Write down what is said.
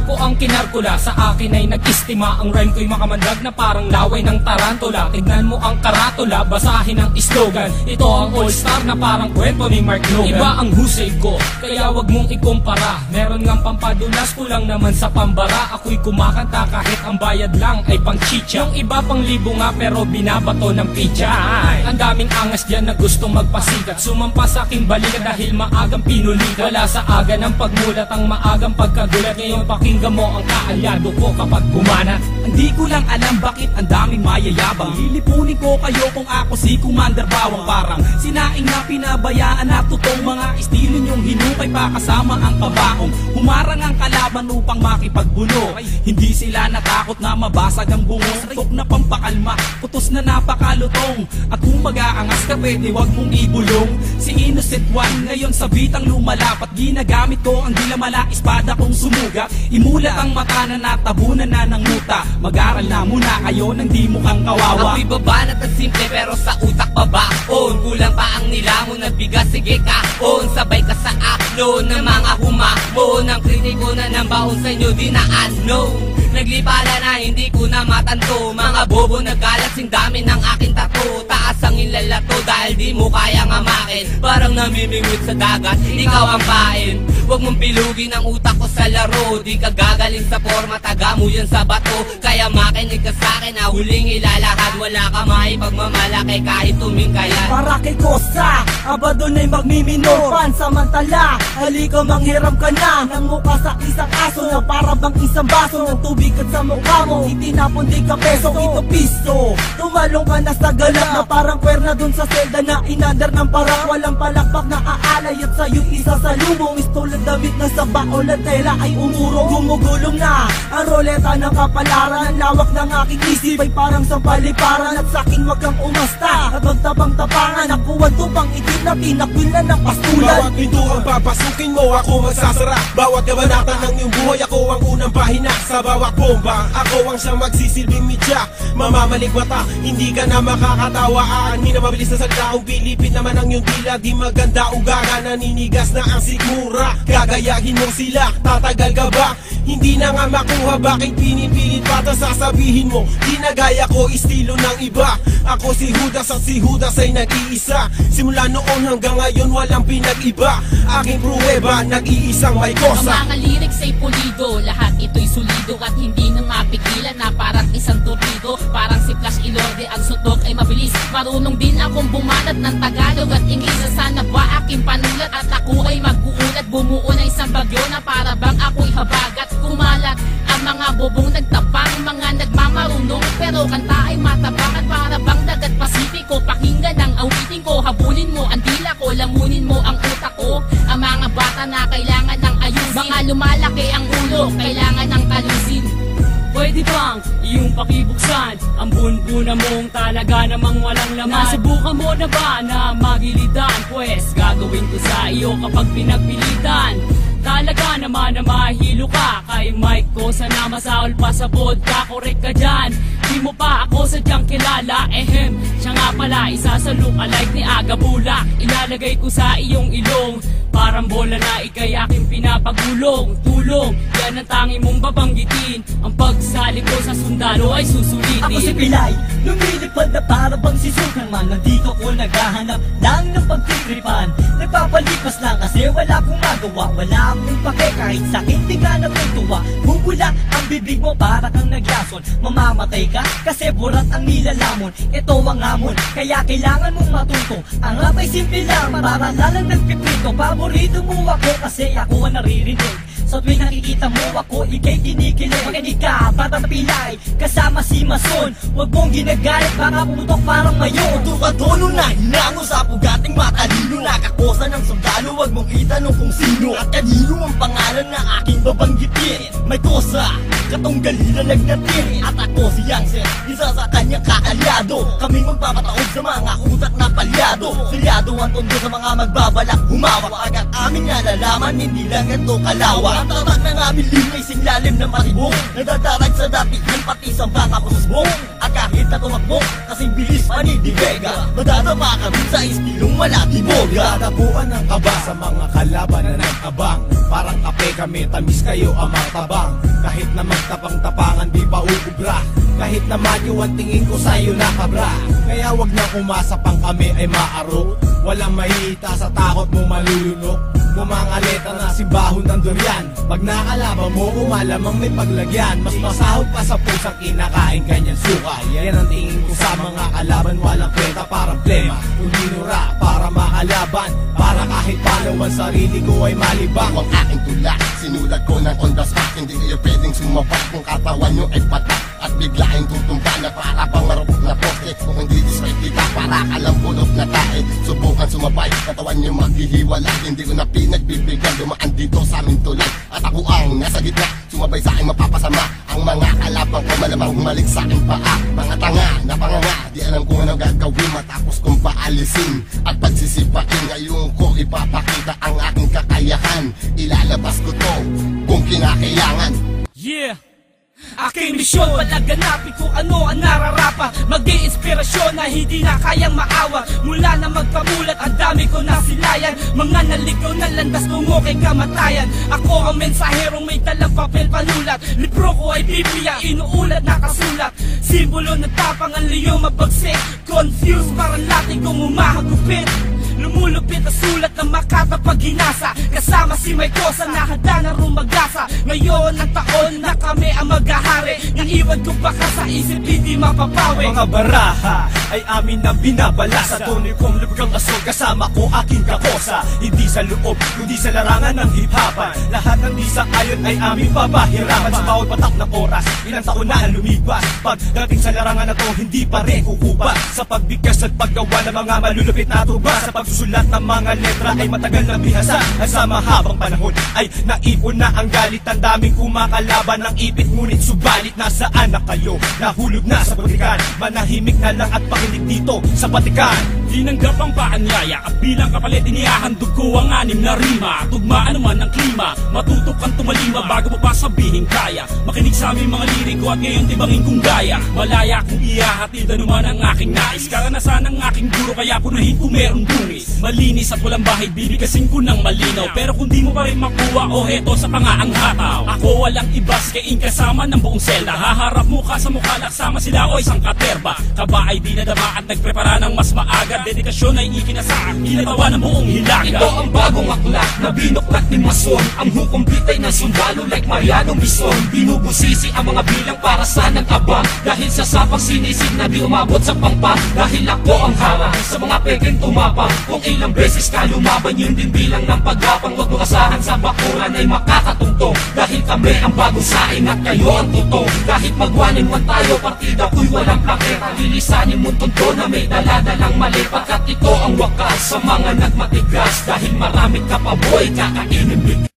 ko ang kinarkula, sa akin ay nag-istima. Ang rhyme ko'y makamandag na parang laway ng tarantula. Tignan mo ang karatula, basahin ang slogan. Ito ang all-star na parang kwento ni Mark Logan. Iba ang husay ko, kaya wag mong ikumpara. Meron ngang pampadulas, kulang naman sa pambara. Ako'y kumakanta kahit ang bayad lang ay pang chicha. Yung iba pang libo nga pero binabato ng pizza. Ang daming angas dyan na gustong magpasikat, sumampa sa aking balikat dahil maagang pinulikat. Wala sa aga ng pagmulat ang maagang pagkagulat. Ngayon pakinggan mo ang kaalyado ko kapag bumanat. Hindi ko lang alam bakit ang daming mayayabang. Lilipunin ko kayo kung ako si Commander Bawang. Parang sinaing na pinabayaan na totoong mga estilo nyong hinukay pa kasama ang kabaong. Humarang ang kalaban upang makipagbuno. Hindi sila natakot na mabasag ang bungo. Tok na pampakalma, putos na napakalutong. At kung mag-aangas ka pwede wag mong ibulong. Si Innocent One ngayon sa bitang lumalapat. Ginagamit ko ang dilamala espada kong sumugat. Imulat ang mata na natabunan na ng muta. Mag-aral na muna kayo nang di mukhang kawawa. Ako'y babanat at simple pero sa utak babaon. Kulang pa ang nilamon na bigas, sige kaon. Sabay ka sa aklon ng mga humamon. Ang kritiko na ng baon sa inyo di na ano. Naglipala na hindi ko na matanto. Mga bobo nagkalat sing dami ng aking tato. Taas ang ilalato dahil di mo kaya ngamakin. Parang namimingwit sa dagat, ikaw ang pain. Huwag mong pilugin ang utak ko sa laro. Di ka gagaling sa forma, taga mo yan sa bato. Kaya makinig ka sa'kin na huling ilalahad. Wala ka maipagmamalaki kahit tumingkayan. Para kay Kosa, aba doon ay magmiminor. Pansamantala, halika manghiram ka na ng mukha sa isang aso na para bang isang baso ng tubig at sa mukha mo itinapon di ka peso, ito piso. Tumalong ka na sa galak na parang kwerna dun sa selda na inandar ng parang walang palakpak na aalay at sa'yo isa sa lumong. Istulad damit na sa baol at tela ay umurong. Gumugulong na ang roleta ng kapalaran. Ang lawak ng aking isip ay parang sa paliparan. At sa'kin wag kang umasta at magtabang-tabangan. Nakuha tupang itim na tinakwil na ng pastulan. Bawat pinto ang papasukin mo, ako magsasara. Bawat kabanata ng iyong buhay, ako ang unang pahina. Sa bawat bomba, ako ang siyang magsisilbing media. Mamamalik mata, hindi ka na makakatawa. Aanhin na mabilis na salita, pilipit naman ang iyong dila. Di maganda ugaga, naninigas na ang sigmura. Gagayahin mo sila, tatagal ka ba? Hindi na nga makuha, bakit pinipilit pa? Ta sasabihin mo, di na gaya ko, estilo ng iba. Ako si Judas at si Judas ay nag-iisa. Simula noon hanggang ngayon walang pinag-iba. Aking pruweba, nag-iisang may kosa. Ang mga lyrics ay pulido, lahat ito'y solido. At hindi na mapigilan na parang isang torpedo. Parang si Flash Ilorde, ang suntok ay mabilis. Marunong din akong bumanat ng Tagalog at Ingles. Sana ba aking panulat at ako ay mag-uulat. Bumuo na isang bagyo na para bang ako'y habagat. Kumalat ang mga bobong nagtapang, mga nagmamarunong pero kanta ay matabang. At para bang dagat Pasipiko, pakinggan ang awitin ko. Habulin mo ang dila ko, lamunin mo ang utak ko. Ang mga bata na kailangan ng ayusin, mga lumalaki ang ulo, kailangan ng talusin. Pwede bang iyong pakibuksan ang bunbuna mong talaga namang walang laman? Nasubukan mo na ba na magilitan? Pwes gagawin ko sa iyo kapag pinagpilitan. Talaga naman na mahilo ka kay Mike ko, sana masaol pa sa vodka. Korek ka dyan, di mo pa ako sadyang kilala. Siya nga pala isa sa look-alike ni Aga Bulak. Ilalagay ko sa iyong ilong, parang bola na ikay aking pinapagulong. Tulong, yan ang tangi mong babanggitin. Ang pagsali ko sa sundalo ay susulitin. Ako si Pilay, lumilipad na para bang si Superman. Nandito ko naghahanap lang ng pagtitripan. Nagpapalipas lang kasi wala akong magawa. Wala akong pake kahit sakit di ka natutuwa. Bubula ang bibig mo para kang naglason. Mamamatay ka kasi burat ang nilalamon. Ito ang hamon, kaya kailangan mong matuto. Ang rap ay simple lang, para lalang nagpiprito. Paborito mo ako kasi ako ang naririnig. Sa tuwing nakikita mo ako, ikay kinikilig. Makinig ka, Batang Pilay, kasama si Mason. Huwag mong ginagalit, baka pumutok parang mayon. Tukatono na hinango sa pugating matalino. Nakakosa ng sundalo, huwag mong itanong kung sino at kanino ang pangalan na aking babanggitin. May kosa, katunggali na nagnatin. At ako si Yangsen, isa sa kanyang kaalyado. Kami magpapataog sa mga utak na palyado. Silyado ang tondo sa mga magbabalak humawak. Agad aming nalalaman, hindi lang ito kalawa. Ang tatak ng aming linya'y singlalim ng matibong. Nadadarag sa datihan pati sa baka pususbong. At kahit na tumakbo, kasing bilis panidi di Vega. Madadama kami sa istilong wala di boga. Tatapuan ng kaba sa mga kalaban na nag-abang. Parang kape kami, tamis kayo ang matabang. Kahit na magtapang-tapangan di pa uubra. Kahit na madyo ang tingin ko sa'yo na kabra. Kaya wag na umasa pang kami ay maaro. Walang mahihita sa takot mo malulunok. Mumangaleta na simbahon ng durian. Pag nakalaban mo, malamang may paglagyan. Mas masahod pa sa pusang kinakain kanyang suka. Yan ang tingin ko sa mga kalaban. Walang kwenta parang plema. Kung dinura para makalaban, para kahit paano ang sarili ko ay malibang. Ang aking tulak, sinulat ko ng on the spot. Hindi kayo pwedeng sumabak kung katawan nyo ay patak. At biglaing tutumba na para pang marupok na poste. Kung hindi diswerte ka, para ka lang bulok na tae. Subukan sumabay, katawan nyo maghihiwalay. Hindi ko na pinagbibigyan, dumaan dito sa aming tulay. At ako ang nasa gitna, sumabay sa akin mapapasama. Ang mga kalabang ko malamang humalik sa aking paa. Mga tanga na panganga, di alam kung ano gagawin matapos kong paalisin. At pagsisipain, ngayon ko ipapakita ang aking kakayahan. Ilalabas ko to kung kinakailangan. Yeah! Aking misyon, palaganapin kung ano ang nararapa. Mag-i-inspirasyon na hindi na kayang maawa. Mula na magpamulat, ang dami ko nasilayan. Mga naligaw na landas tungo kay kamatayan. Ako ang mensaherong may dalang papel panulat. Libro ko ay Biblia, inuulat na kasulat. Simbolo ng tapang ang liyo mabagsik. Confused parang lating kung umahagupit. Lumulupit na sulat ng Makata pag ginasa. Kasama si May Cosa na handa na rumagasa. Ngayon ang taon na kami ang maghahari. Naiwan ko baka sa isip hindi mapapawi. Mga baraha ay amin na binabala. Sa tunay kong lubgang asol kasama ko aking kakosa. Hindi sa loob, kundi sa larangan ng hip-hopan. Lahat ng di sa ayon ay aming papahirapan. Sa bawat patak na oras, ilang taon na ang lumipas. Pagdating sa larangan na to, hindi pa rin kukuba. Sa pagbigkas at paggawa ng mga malulupit na tuba. Sa pagsusulat ng mga letra ay matagal na bihasa. At sa mahabang panahon ay naipon na ang galit. Ang daming kumakalaban ng ipit. Ngunit subalit nasaan na kayo? Nahulog na sa butikan. Manahimik na lang at pakinig dito sa patikan. Tinanggap ang paanyaya at bilang kapalit inihahandog ko ang 6 na rima. Tugmaan naman ang klima, matutok kang tumalima bago mo pa sabihin kaya. Makinig sa aming mga liriko at ngayon tibangin kong gaya. Malaya kung ihahatid naman ang aking nais. Karanasan ng aking guro kaya punahin kung merong dungis. Malinis at walang bahid, bibigasin ko ng malinaw. Pero kung di mo pa rin makuha o heto sa pangaang hataw. Ako walang ibas kaing kasama ng buong selda. Haharap mukha sa mukha naksama sila o isang katerba. Kaba ay dinadama at nagprepara ng mas maaga. Dedikasyon ay ikinasaak, ginatawa ng buong hilaga. Ito ang bagong aklat na binuklat ni Mason. Ang hukom bitay ng sundalo like Mariano Mison. Binubusisi ang mga bilang para sa nag-abang. Dahil sa sapang sinisig na di umabot sa pangpang. Dahil ako ang harang sa mga peking tumapang. Kung ilang beses ka lumaban, yun din bilang ng paggapang. Huwag mo asahan sa bakuran ay makakatungtong. Dahil kami ang bagong saing at kayo ang tutong. Kahit magwanin man tayo, partida ko'y walang plaketa. Lilisanin mo tunto na may daladalang mali. Pagkat ito ang wakas sa mga nagmatigas. Dahil marami ka pa boy, kakainin bigla.